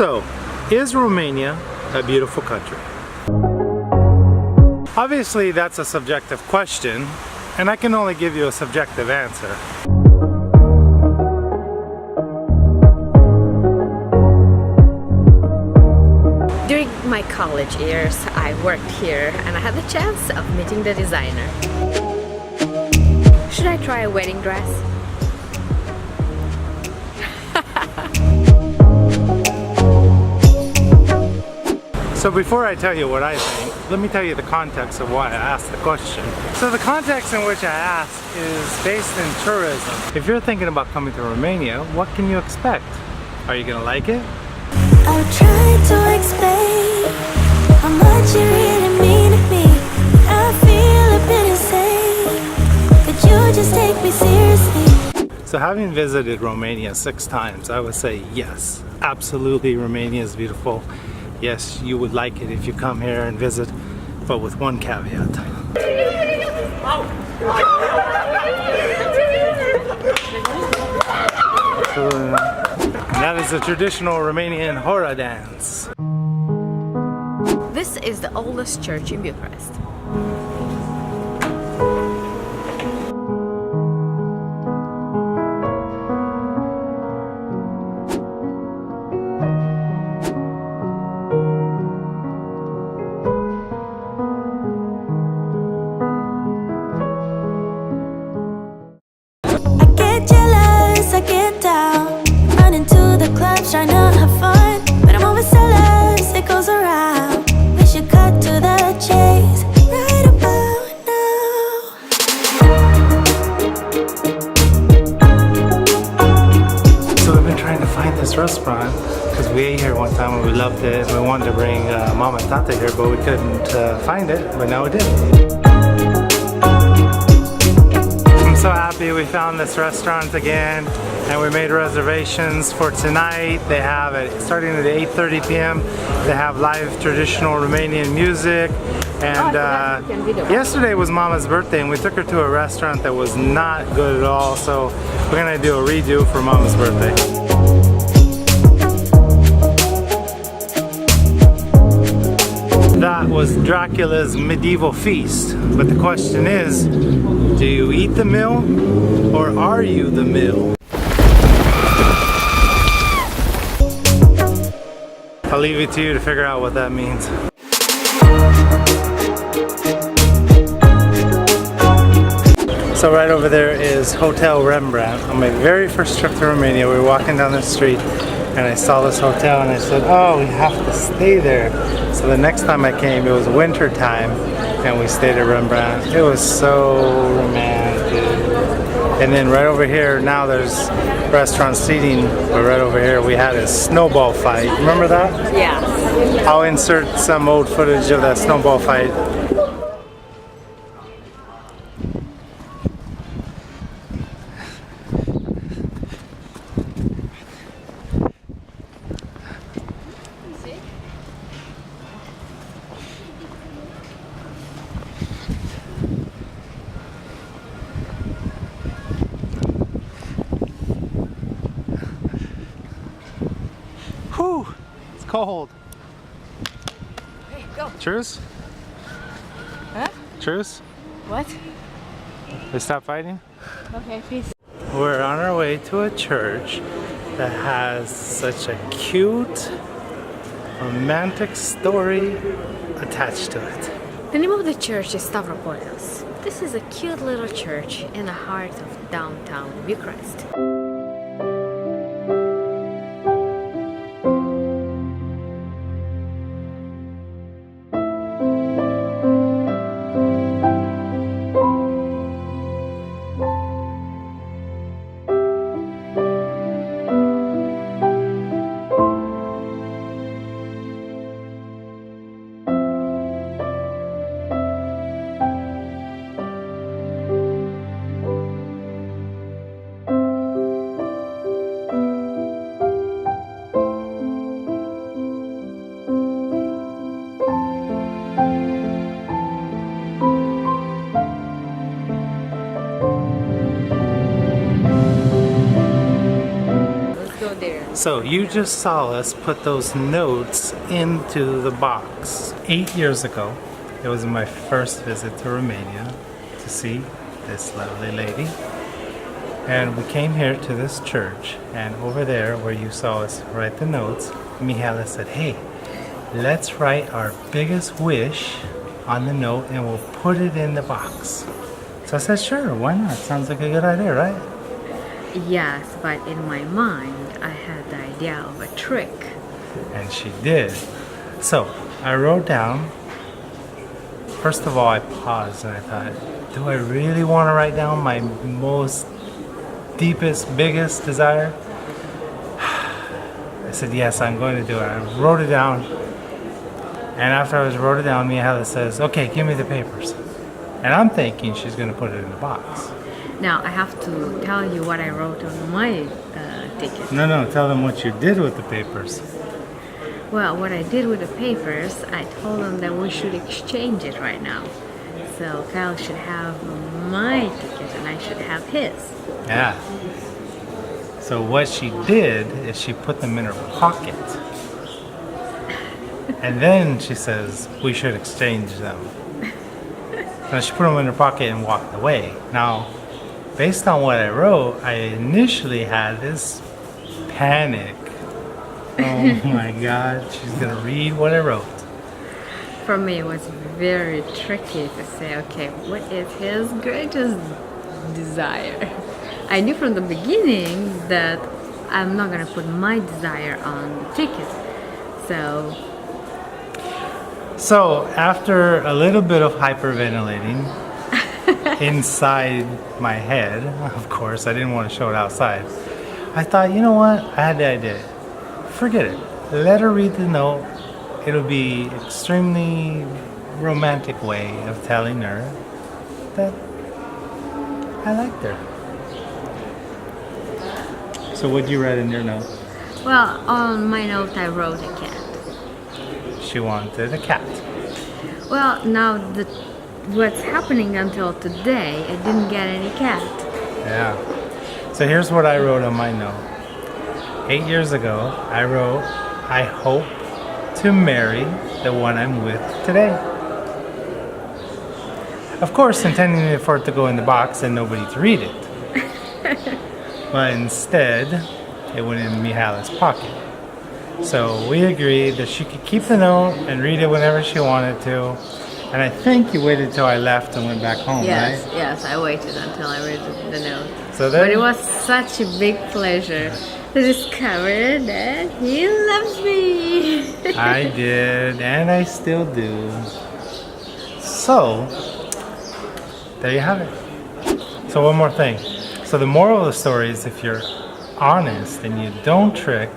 So, is Romania a beautiful country? Obviously, that's a subjective question, and I can only give you a subjective answer. During my college years, I worked here and I had the chance of meeting the designer. Should I try a wedding dress? So before I tell you what I think, let me tell you the context of why I asked the question. So the context in which I asked is based in tourism. If you're thinking about coming to Romania, what can you expect? Are you gonna like it? I'll try to explain how much you really mean to me. I feel a bit insane. Could you just take me seriously? So having visited Romania 6 times, I would say yes, absolutely Romania is beautiful. Yes, you would like it if you come here and visit, but with one caveat. And that is a traditional Romanian hora dance. This is the oldest church in Bucharest. Trying to have fun, but I'm overzealous, it goes around. We should cut to the chase right about now. So we've been trying to find this restaurant because we ate here one time and we loved it. We wanted to bring Mama and Tata here, but we couldn't find it, but now we did. I'm so happy we found this restaurant again. And we made reservations for tonight. They have it starting at 8:30 p.m. They have live traditional Romanian music. And yesterday was Mama's birthday and we took her to a restaurant that was not good at all. So we're gonna do a redo for Mama's birthday. That was Dracula's medieval feast. But the question is, do you eat the meal or are you the meal? I'll leave it to you to figure out what that means. So right over there is Hotel Rembrandt. On my very first trip to Romania, we were walking down the street and I saw this hotel and I said, oh, we have to stay there. So the next time I came, it was winter time and we stayed at Rembrandt. It was so romantic. And then right over here, now there's restaurant seating, but right over here we had a snowball fight. Remember that? Yeah. I'll insert some old footage of that snowball fight. Whew, it's cold. Hey, go. Truce? Huh? Truce? What? They stop fighting? Okay, peace. We're on our way to a church that has such a cute, romantic story attached to it. The name of the church is Stavropoleos. This is a cute little church in the heart of downtown Bucharest. So you just saw us put those notes into the box. 8 years ago, it was my first visit to Romania to see this lovely lady. And we came here to this church, and over there where you saw us write the notes, Mihaela said, hey, let's write our biggest wish on the note and we'll put it in the box. So I said, sure, why not? Sounds like a good idea, right? Yes, but in my mind, I had the idea of a trick. And she did. So I wrote down, first of all, I paused and I thought, do I really want to write down my most deepest, biggest desire? I said, yes, I'm going to do it. I wrote it down. And after I wrote it down, Mihaela says, okay, give me the papers. And I'm thinking she's going to put it in the box. Now, I have to tell you what I wrote on my ticket. No, tell them what you did with the papers. Well, what I did with the papers, I told them that we should exchange it right now. So Kyle should have my ticket and I should have his. Yeah. So what she did is she put them in her pocket. And then she says, we should exchange them. So she put them in her pocket and walked away. Now, based on what I wrote, I initially had this panic. Oh my God, she's gonna read what I wrote. For me, it was very tricky to say, okay, what is his greatest desire? I knew from the beginning that I'm not gonna put my desire on the ticket. So after a little bit of hyperventilating inside my head, of course, I didn't want to show it outside, I thought, you know what? I had the idea. Forget it. Let her read the note. It'll be extremely romantic way of telling her that I liked her. So what did you write in your note? Well, on my note I wrote a cat. She wanted a cat. Well, now what's happening until today, I didn't get any cat. Yeah. So here's what I wrote on my note. 8 years ago, I wrote, I hope to marry the one I'm with today. Of course, intending for it to go in the box and nobody to read it. But instead, it went in Mihaela's pocket. So we agreed that she could keep the note and read it whenever she wanted to. And I think you waited till I left and went back home, Yes, right? yes, I waited until I read the note. So there, But it was such a big pleasure to discover that he loves me. I did, and I still do. So, there you have it. So one more thing. So the moral of the story is if you're honest and you don't trick,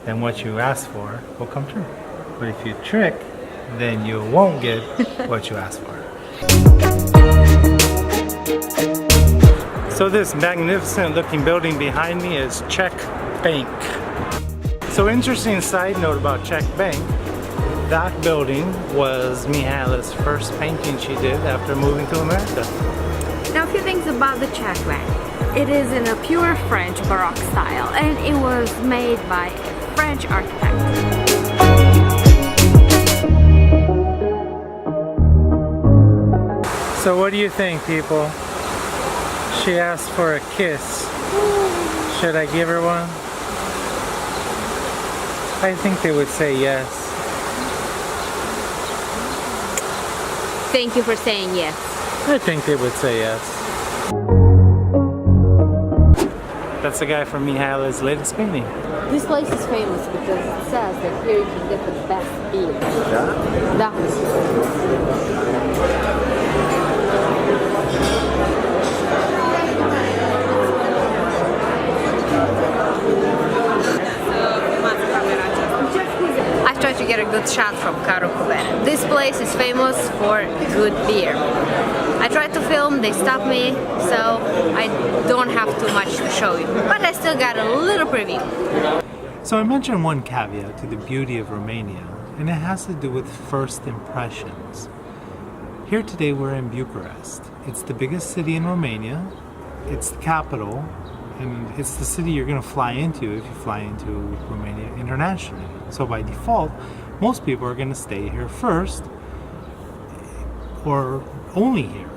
then what you ask for will come true. But if you trick, then you won't get what you ask for. So this magnificent looking building behind me is Czech Bank. So interesting side note about Czech Bank, that building was Mihaela's first painting she did after moving to America. Now, a few things about the Czech Bank. It is in a pure French Baroque style and it was made by a French architect. So what do you think, people? She asked for a kiss. Should I give her one? I think they would say yes. Thank you for saying yes. I think they would say yes. That's the guy from Mihaela's latest painting. This place is famous because it says that here you can get the best beer. Да. I tried to get a good shot from Caro Cubera. This place is famous for good beer. I tried to film, they stopped me, so I don't have too much to show you. But I still got a little preview. So I mentioned one caveat to the beauty of Romania, and it has to do with first impressions. Here today we're in Bucharest. It's the biggest city in Romania. It's the capital And it's the city you're going to fly into if you fly into Romania internationally. So by default, most people are going to stay here first or only here.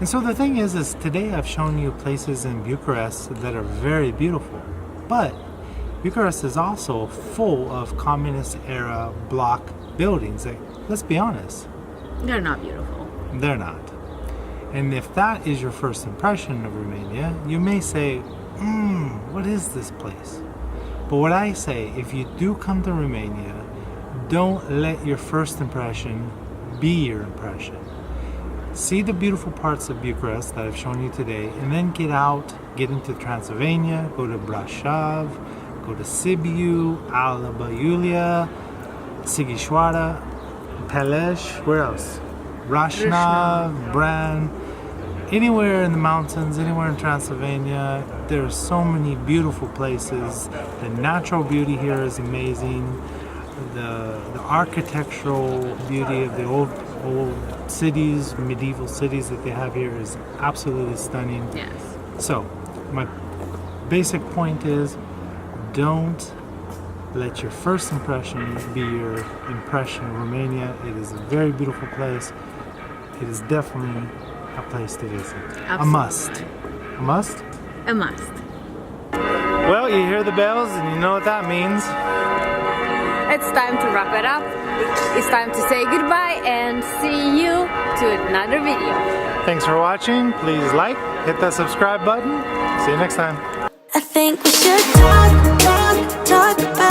And so the thing is today I've shown you places in Bucharest that are very beautiful. But Bucharest is also full of communist era block buildings. Like, let's be honest. They're not beautiful. They're not. And if that is your first impression of Romania, you may say, what is this place? But what I say, if you do come to Romania, don't let your first impression be your impression. See the beautiful parts of Bucharest that I've shown you today, and then get out, get into Transylvania, go to Brașov, go to Sibiu, Alba Iulia, Sighișoara, Peleș, where else? Brașov, Bran, anywhere in the mountains, anywhere in Transylvania. There are so many beautiful places. The natural beauty here is amazing. The architectural beauty of the old cities, medieval cities that they have here is absolutely stunning. Yes. So, my basic point is, don't let your first impression be your impression of Romania. It is a very beautiful place. It is definitely a place to visit. Absolutely. A must. A must? A must. Well, you hear the bells and you know what that means. It's time to wrap it up. It's time to say goodbye and see you to another video. Thanks for watching. Please like, hit that subscribe button. See you next time. I think we should talk about